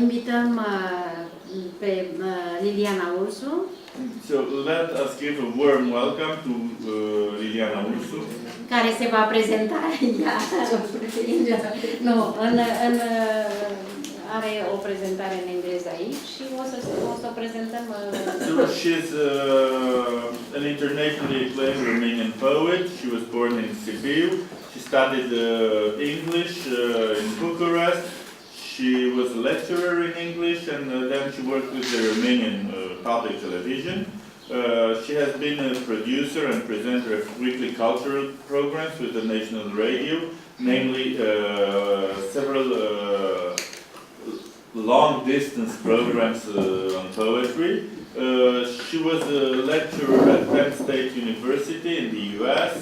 Invităm pe Liliana Ursu. So let us give a warm welcome to Liliana Ursu, Care se va prezenta ea. Are o prezentare în engleză aici și o să prezentăm. So she's an internationally acclaimed Romanian poet. She was born in Sibiu. She studied English in Bucharest. She was a lecturer in English, and then she worked with the Romanian public television. She has been a producer and presenter of weekly cultural programs with the national radio, namely several long-distance programs on poetry. She was a lecturer at Penn State University in the US,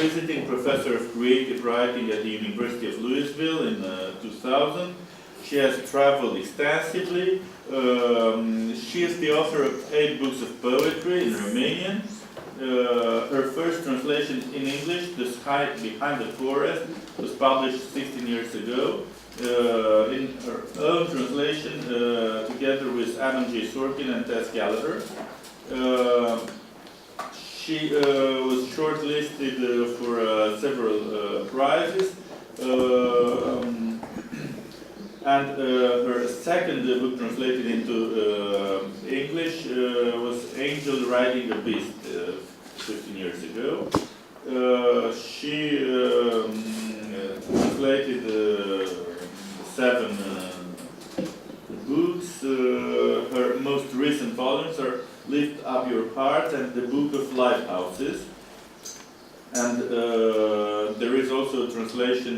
visiting professor of creative writing at the University of Louisville in 2000. She has traveled extensively. She is the author of 8 books of poetry in Romanian. Her first translation in English, The Sky Behind the Forest, was published 16 years ago. In her own translation, together with Adam J. Sorkin and Tess Gallagher. She was shortlisted for several prizes, and her second book translated into English was Angel Riding a Beast 15 years ago. She translated 7 books. Her most recent volumes are Lift Up Your Heart and the Book of Lighthouses. And there is also a translation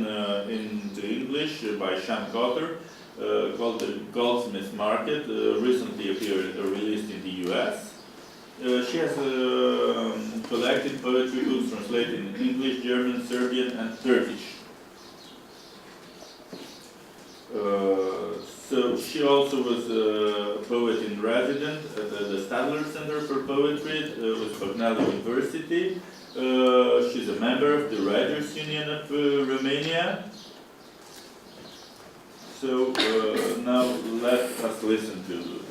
into English by Sean Cotter called The Goldsmith Market, recently released in the US. She has collected poetry books translated in English, German, Serbian, and Turkish. So she also was a poet in residence at the Stadler Center for Poetry with Cornell University. She's a member of the Writers Union of Romania. So now let us listen to her.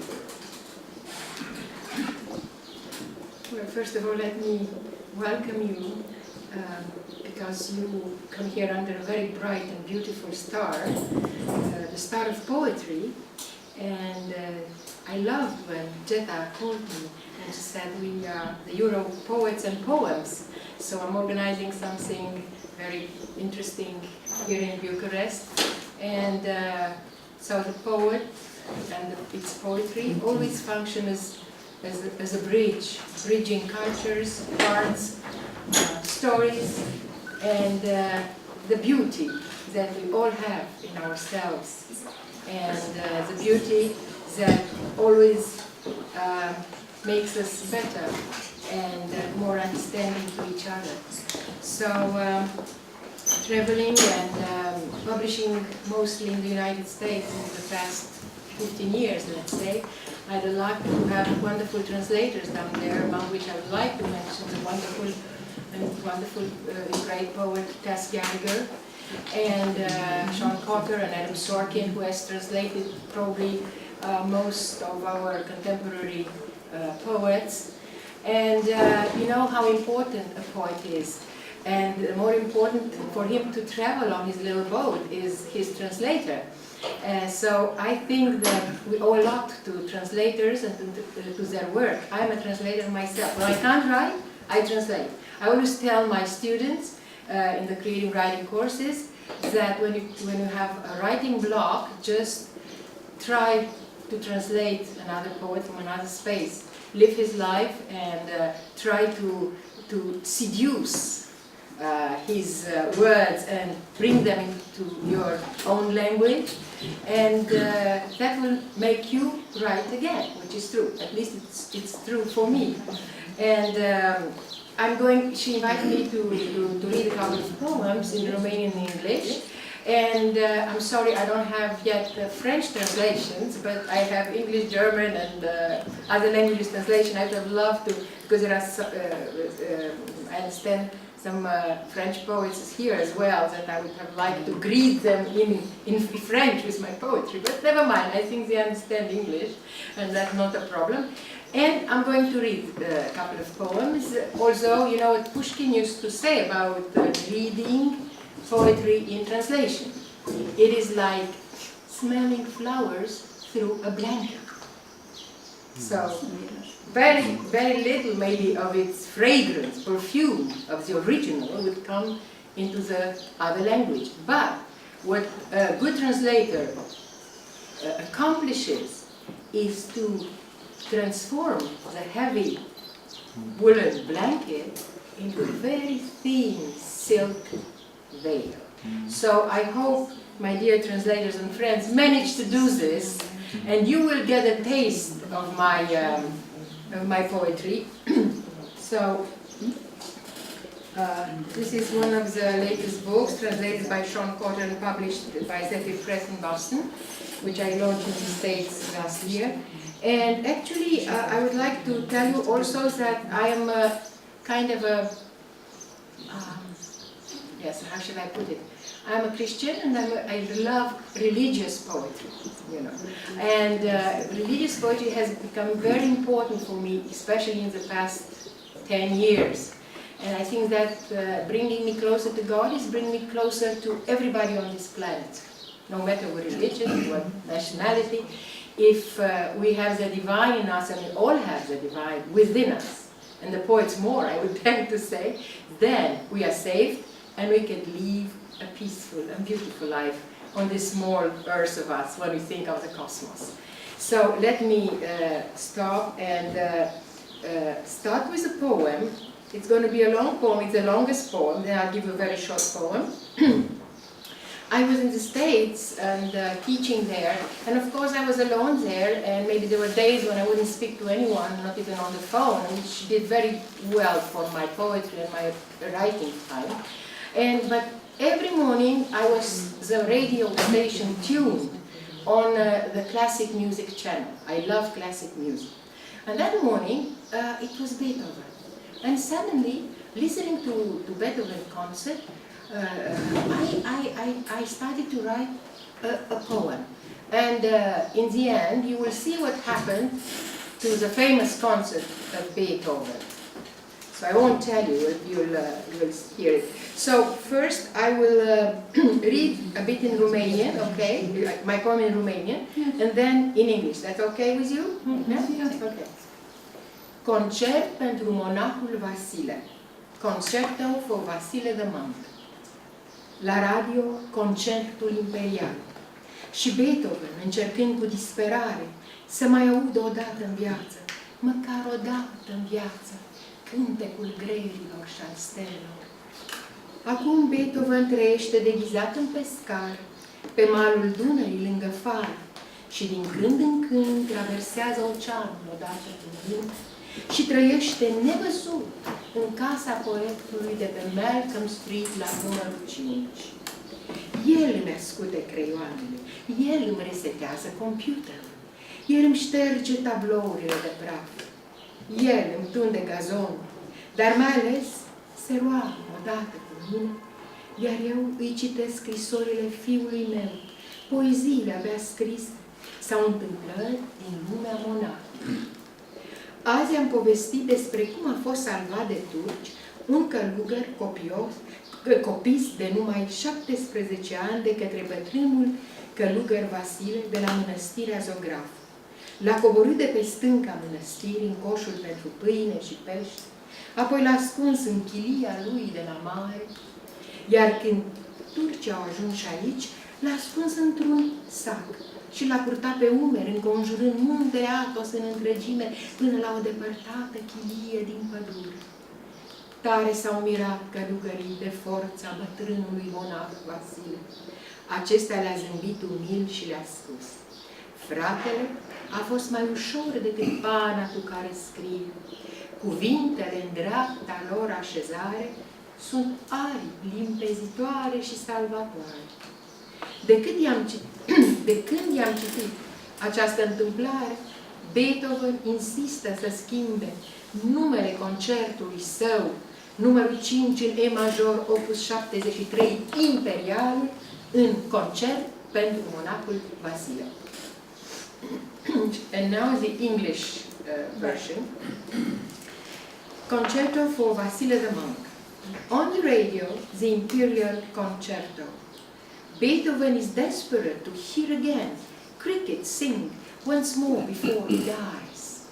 Well, first of all, let me welcome you because you come here under a very bright and beautiful star, the star of poetry. And I loved when Jetta called me and she said we are the Europoems and Poems. So I'm organizing something very interesting here in Bucharest. And so the poet and its poetry always function as a bridge, bridging cultures, arts, stories, and the beauty that we all have in ourselves, and the beauty that always makes us better and more understanding to each other. So traveling and publishing mostly in the United States in the past 15 years, let's say, I had the luck to have wonderful translators down there, among which I would like to mention the wonderful great poet Tess Gallagher, and Sean Cotter and Adam Sorkin, who has translated probably most of our contemporary poets. And you know how important a poet is. And more important for him to travel on his little boat is his translator. So I think that we owe a lot to translators and to their work. I'm a translator myself. When I can't write, I translate. I always tell my students in the creative writing courses that when you have a writing block, just try to translate another poet from another space, live his life, and try to seduce his words and bring them into your own language, and that will make you write again, which is true. At least it's true for me. And she invited me to read a couple of poems in Romanian and English, and I'm sorry I don't have yet French translations, but I have English, German, and other languages translation. I would have loved to, because there are I understand some French poets here as well that I would have liked to greet them in French with my poetry, but never mind, I think they understand English and that's not a problem. And I'm going to read a couple of poems, although you know what Pushkin used to say about reading poetry in translation. It is like smelling flowers through a blanket. So, very, very little maybe of its fragrance, perfume of the original would come into the other language. But what a good translator accomplishes is to transform the heavy woolen blanket into a very thin silk veil. So I hope my dear translators and friends manage to do this, and you will get a taste of my poetry. So this is one of the latest books translated by Sean Cotter and published by Zephyr Press in Boston, which I launched in the States last year. And actually, I would like to tell you also that I am kind of a, yes, how should I put it? I'm a Christian and I love religious poetry, you know. And religious poetry has become very important for me, especially in the past 10 years. And I think that bringing me closer to God is bringing me closer to everybody on this planet, no matter what religion, what nationality. If we have the divine in us, and we all have the divine within us, and the poets more, I would tend to say, then we are saved and we can live a peaceful and beautiful life on this small earth of us when we think of the cosmos. So let me stop and start with a poem. It's going to be a long poem, it's the longest poem, then I'll give you a very short poem. I was in the States and teaching there, and of course I was alone there, and maybe there were days when I wouldn't speak to anyone, not even on the phone, which did very well for my poetry and my writing time. But every morning I was the radio station tuned on the classic music channel. I love classic music. And that morning it was Beethoven. And suddenly, listening to Beethoven concert, I started to write a poem. And in the end, you will see what happened to the famous concert of Beethoven. So I won't tell you, you'll hear it. So first I will read a bit in Romanian, okay? My poem in Romanian, and then in English. That's okay with you? Yeah? Okay. Concert pentru monahul Vasile. Concerto for Vasile the monk. La radio, concertul imperial. Și Beethoven, încercând cu disperare să mai audă odată în viață, măcar odată în viață, cântecul greilor și al stelelor. Acum Beethoven trăiește deghizat în pescar, pe malul Dunării lângă Far, și din când în când traversează oceanul odată cu vânt și trăiește nevăzut în casa poetului de pe Malcolm Street la numărul 5. El îmi ascute creioanele, el îmi resetează computerul, el îmi șterge tablourile de praf, el îmi tunde gazonul, dar mai ales se roagă odată cu mine, iar eu îi citesc scrisorile fiului meu, poeziile abia scrise sau întâmplări din lumea monahului. Azi am povestit despre cum a fost salvat de turci un călugăr copis de numai 17 ani de către bătrânul călugăr Vasile de la mănăstirea Zograf. L-a coborât de pe stânca mănăstirii în coșul pentru pâine și pește, apoi l-a ascuns în chilia lui de la mare, iar când turcii au ajuns aici, l-a ascuns într-un sac și l-a purtat pe umeri, înconjurând muntele Athos în întregime, până la o depărtată chilie din pădure. Tare s-au mirat călugării de forța bătrânului monah Vasile. Acesta le-a zâmbit umil și le-a spus: fratele, a fost mai ușor decât pana cu care scrie. Cuvintele în dreapta lor așezare sunt aripi, limpezitoare și salvatoare. De când i-am citit această întâmplare, Beethoven insistă să schimbe numele concertului său numărul 5 în E major, opus 73, imperial, în concert pentru monacul Vasile. And now the English version. Concerto for Vasile the Monk. On the radio, the Imperial Concerto. Beethoven is desperate to hear again cricket sing once more before he dies.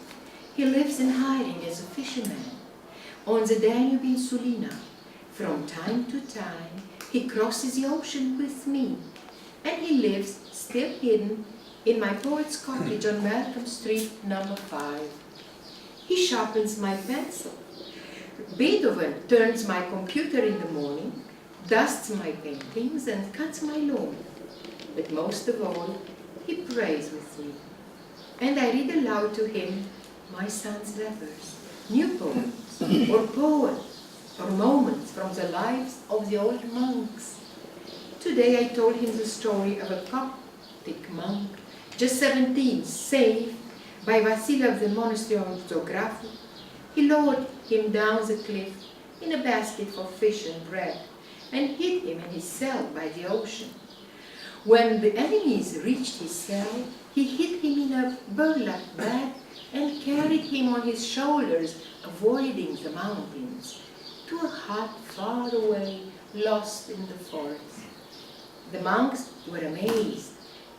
He lives in hiding as a fisherman on the Danube in Sulina. From time to time, he crosses the ocean with me, and he lives still hidden in my poet's cottage on Malcolm Street, number 5. He sharpens my pencil. Beethoven turns my computer in the morning, dusts my paintings, and cuts my lawn. But most of all, he prays with me, and I read aloud to him my son's letters, new poems, or moments from the lives of the old monks. Today I told him the story of a Coptic monk, just 17, saved by Vasile of the monastery of Zografu. He lowered him down the cliff in a basket for fish and bread, and hid him in his cell by the ocean. When the enemies reached his cell, he hid him in a burlap bag and carried him on his shoulders, avoiding the mountains, to a hut far away, lost in the forest. The monks were amazed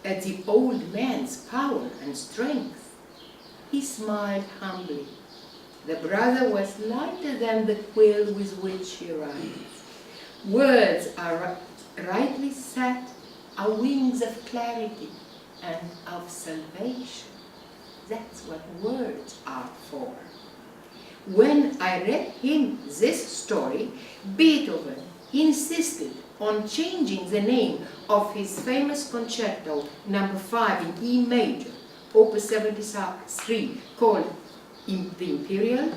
at the old man's power and strength. He smiled humbly. The brother was lighter than the quill with which he writes. Words are rightly set are wings of clarity and of salvation. That's what words are for. When I read him this story, Beethoven insisted on changing the name of his famous concerto number 5 in E major, opus 73, called the Imperial,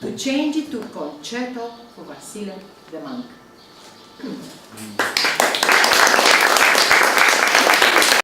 to change it to Concerto for Vasile the Monk.